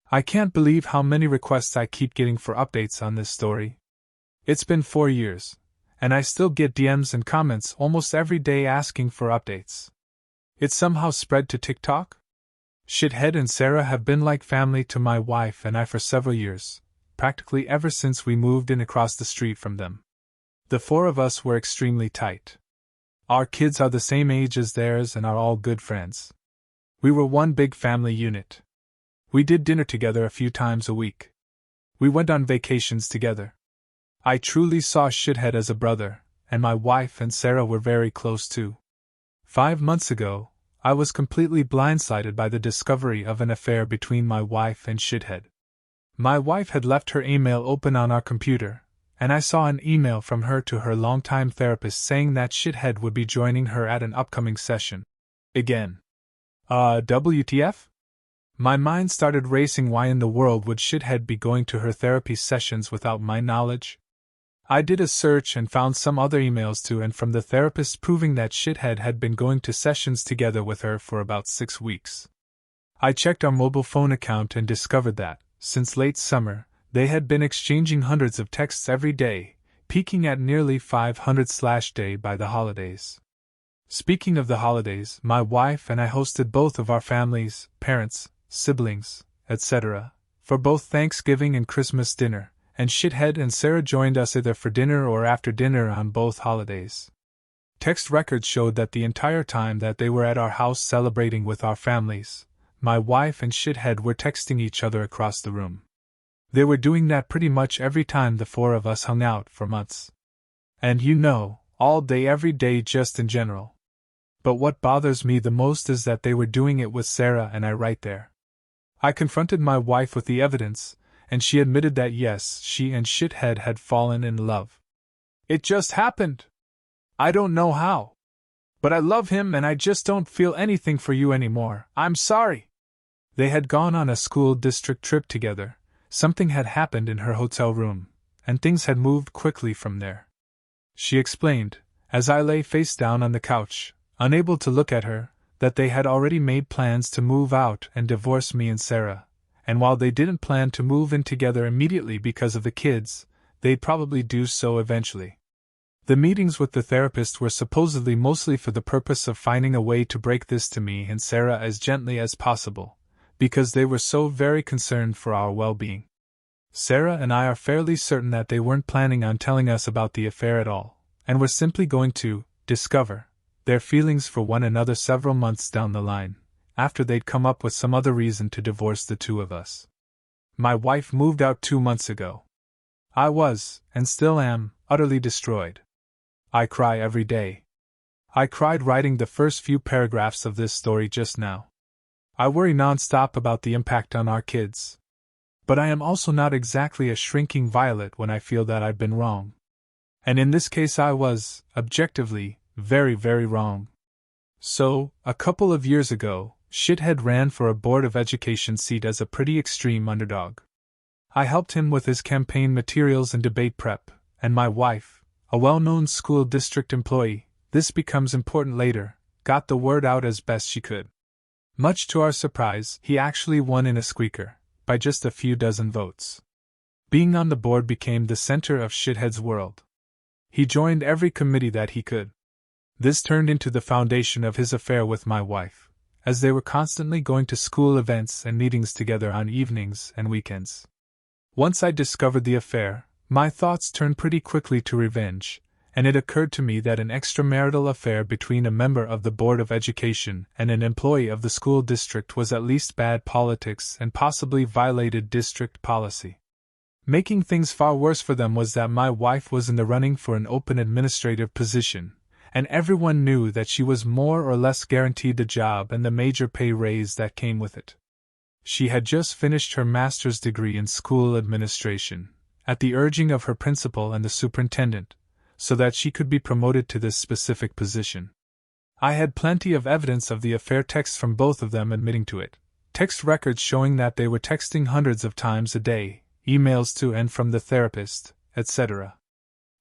I can't believe how many requests I keep getting for updates on this story. It's been 4 years, and I still get DMs and comments almost every day asking for updates. It's somehow spread to TikTok? Shithead and Sarah have been like family to my wife and I for several years, practically ever since we moved in across the street from them. The four of us were extremely tight. Our kids are the same age as theirs and are all good friends. We were one big family unit. We did dinner together a few times a week. We went on vacations together. I truly saw Shithead as a brother, and my wife and Sarah were very close too. 5 months ago, I was completely blindsided by the discovery of an affair between my wife and Shithead. My wife had left her email open on our computer, and I saw an email from her to her longtime therapist saying that Shithead would be joining her at an upcoming session. Again. WTF? My mind started racing. Why in the world would Shithead be going to her therapy sessions without my knowledge? I did a search and found some other emails to and from the therapist proving that Shithead had been going to sessions together with her for about 6 weeks. I checked our mobile phone account and discovered that, since late summer, they had been exchanging hundreds of texts every day, peaking at nearly 500/day by the holidays. Speaking of the holidays, my wife and I hosted both of our families, parents, siblings, etc., for both Thanksgiving and Christmas dinner, and Shithead and Sarah joined us either for dinner or after dinner on both holidays. Text records showed that the entire time that they were at our house celebrating with our families, my wife and Shithead were texting each other across the room. They were doing that pretty much every time the four of us hung out for months. And all day every day just in general. But what bothers me the most is that they were doing it with Sarah and I right there. I confronted my wife with the evidence, and she admitted that yes, she and Shithead had fallen in love. It just happened. I don't know how. But I love him and I just don't feel anything for you anymore. I'm sorry. They had gone on a school district trip together. Something had happened in her hotel room, and things had moved quickly from there. She explained, as I lay face down on the couch, unable to look at her, that they had already made plans to move out and divorce me and Sarah, and while they didn't plan to move in together immediately because of the kids, they'd probably do so eventually. The meetings with the therapist were supposedly mostly for the purpose of finding a way to break this to me and Sarah as gently as possible, because they were so very concerned for our well-being. Sarah and I are fairly certain that they weren't planning on telling us about the affair at all, and were simply going to discover their feelings for one another several months down the line, after they'd come up with some other reason to divorce the two of us. My wife moved out 2 months ago. I was, and still am, utterly destroyed. I cry every day. I cried writing the first few paragraphs of this story just now. I worry nonstop about the impact on our kids. But I am also not exactly a shrinking violet when I feel that I've been wrong. And in this case I was, objectively, very, very wrong. So, a couple of years ago, Shithead ran for a Board of Education seat as a pretty extreme underdog. I helped him with his campaign materials and debate prep, and my wife, a well-known school district employee, this becomes important later, got the word out as best she could. Much to our surprise, he actually won in a squeaker, by just a few dozen votes. Being on the board became the center of Shithead's world. He joined every committee that he could. This turned into the foundation of his affair with my wife, as they were constantly going to school events and meetings together on evenings and weekends. Once I discovered the affair, my thoughts turned pretty quickly to revenge, and it occurred to me that an extramarital affair between a member of the Board of Education and an employee of the school district was at least bad politics and possibly violated district policy. Making things far worse for them was that my wife was in the running for an open administrative position, and everyone knew that she was more or less guaranteed the job and the major pay raise that came with it. She had just finished her master's degree in school administration, at the urging of her principal and the superintendent, so that she could be promoted to this specific position. I had plenty of evidence of the affair, texts from both of them admitting to it, text records showing that they were texting hundreds of times a day, emails to and from the therapist, etc.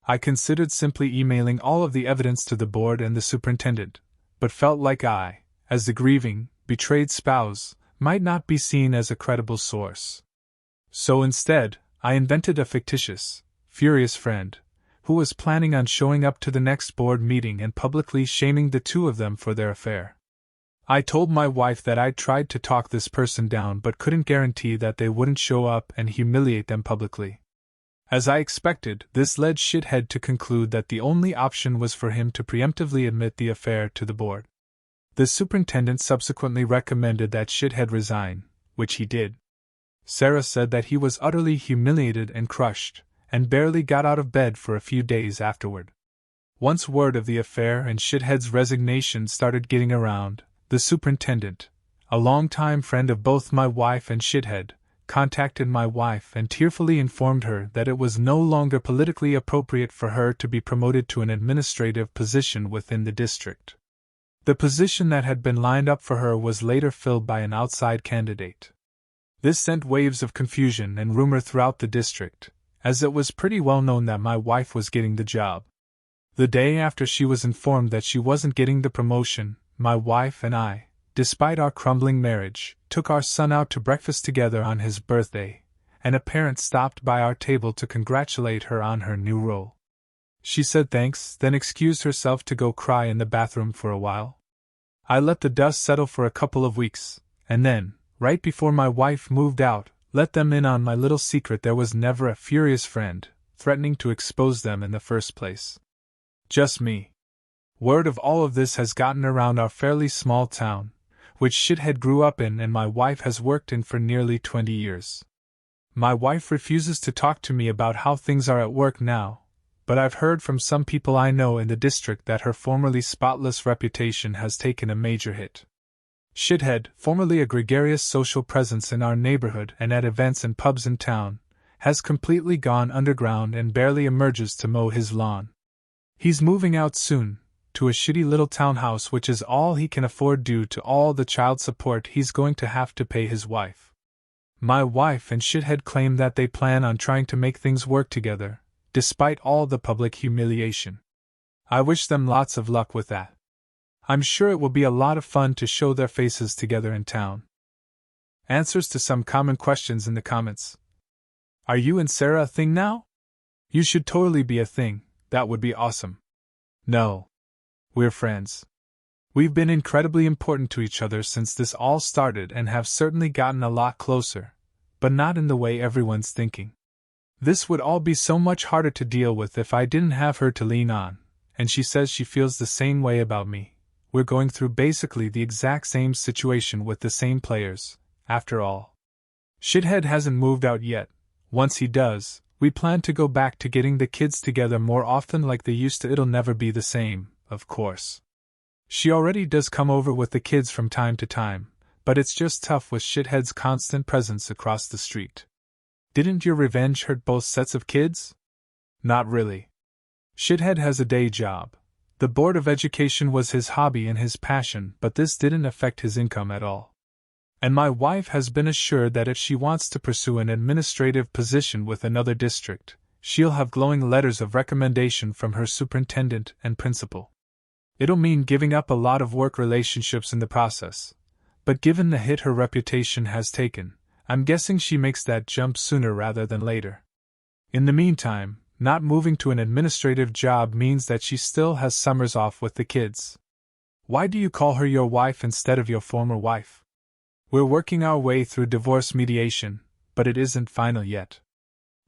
I considered simply emailing all of the evidence to the board and the superintendent, but felt like I, as the grieving, betrayed spouse, might not be seen as a credible source. So instead, I invented a fictitious, furious friend, who was planning on showing up to the next board meeting and publicly shaming the two of them for their affair. I told my wife that I'd tried to talk this person down but couldn't guarantee that they wouldn't show up and humiliate them publicly. As I expected, this led Shithead to conclude that the only option was for him to preemptively admit the affair to the board. The superintendent subsequently recommended that Shithead resign, which he did. Sarah said that he was utterly humiliated and crushed, and barely got out of bed for a few days afterward. Once word of the affair and Shithead's resignation started getting around, the superintendent, a longtime friend of both my wife and Shithead, contacted my wife and tearfully informed her that it was no longer politically appropriate for her to be promoted to an administrative position within the district. The position that had been lined up for her was later filled by an outside candidate. This sent waves of confusion and rumor throughout the district, as it was pretty well known that my wife was getting the job. The day after she was informed that she wasn't getting the promotion, my wife and I, despite our crumbling marriage, took our son out to breakfast together on his birthday, and a parent stopped by our table to congratulate her on her new role. She said thanks, then excused herself to go cry in the bathroom for a while. I let the dust settle for a couple of weeks, and then, right before my wife moved out, let them in on my little secret there was never a furious friend, threatening to expose them in the first place. Just me. Word of all of this has gotten around our fairly small town, which Shithead grew up in and my wife has worked in for nearly 20 years. My wife refuses to talk to me about how things are at work now, but I've heard from some people I know in the district that her formerly spotless reputation has taken a major hit. Shithead, formerly a gregarious social presence in our neighborhood and at events and pubs in town, has completely gone underground and barely emerges to mow his lawn. He's moving out soon, to a shitty little townhouse which is all he can afford due to all the child support he's going to have to pay his wife. My wife and Shithead claim that they plan on trying to make things work together, despite all the public humiliation. I wish them lots of luck with that. I'm sure it will be a lot of fun to show their faces together in town. Answers to some common questions in the comments. Are you and Sarah a thing now? You should totally be a thing, that would be awesome. No. We're friends. We've been incredibly important to each other since this all started and have certainly gotten a lot closer, but not in the way everyone's thinking. This would all be so much harder to deal with if I didn't have her to lean on, and she says she feels the same way about me. We're going through basically the exact same situation with the same players, after all. Shithead hasn't moved out yet. Once he does, we plan to go back to getting the kids together more often like they used to. It'll never be the same, of course. She already does come over with the kids from time to time, but it's just tough with Shithead's constant presence across the street. Didn't your revenge hurt both sets of kids? Not really. Shithead has a day job. The Board of Education was his hobby and his passion, but this didn't affect his income at all. And my wife has been assured that if she wants to pursue an administrative position with another district, she'll have glowing letters of recommendation from her superintendent and principal. It'll mean giving up a lot of work relationships in the process, but given the hit her reputation has taken, I'm guessing she makes that jump sooner rather than later. In the meantime, not moving to an administrative job means that she still has summers off with the kids. Why do you call her your wife instead of your former wife? We're working our way through divorce mediation, but it isn't final yet.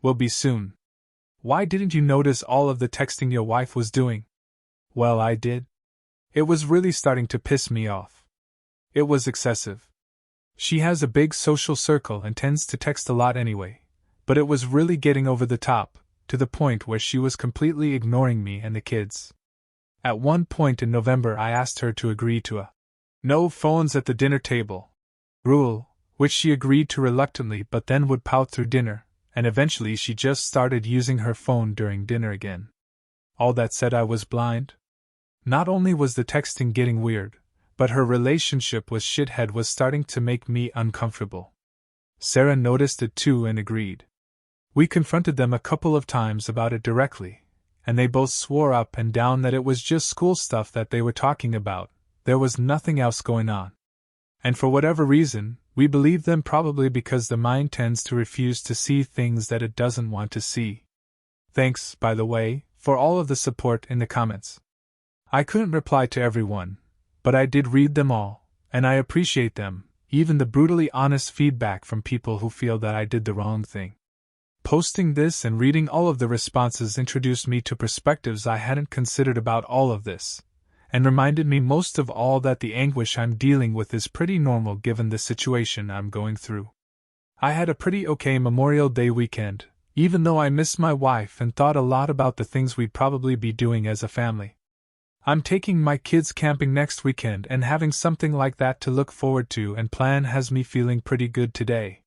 Will be soon. Why didn't you notice all of the texting your wife was doing? Well, I did. It was really starting to piss me off. It was excessive. She has a big social circle and tends to text a lot anyway, but it was really getting over the top, to the point where she was completely ignoring me and the kids. At one point in November I asked her to agree to a no phones at the dinner table rule, which she agreed to reluctantly but then would pout through dinner, and eventually she just started using her phone during dinner again. All that said, I was blind. Not only was the texting getting weird, but her relationship with Shithead was starting to make me uncomfortable. Sarah noticed it too and agreed. We confronted them a couple of times about it directly, and they both swore up and down that it was just school stuff that they were talking about, there was nothing else going on. And for whatever reason, We believe them probably because the mind tends to refuse to see things that it doesn't want to see. Thanks, by the way, for all of the support in the comments. I couldn't reply to everyone, but I did read them all, and I appreciate them, even the brutally honest feedback from people who feel that I did the wrong thing. Posting this and reading all of the responses introduced me to perspectives I hadn't considered about all of this, and reminded me most of all that the anguish I'm dealing with is pretty normal given the situation I'm going through. I had a pretty okay Memorial Day weekend, even though I missed my wife and thought a lot about the things we'd probably be doing as a family. I'm taking my kids camping next weekend, and having something like that to look forward to and plan has me feeling pretty good today.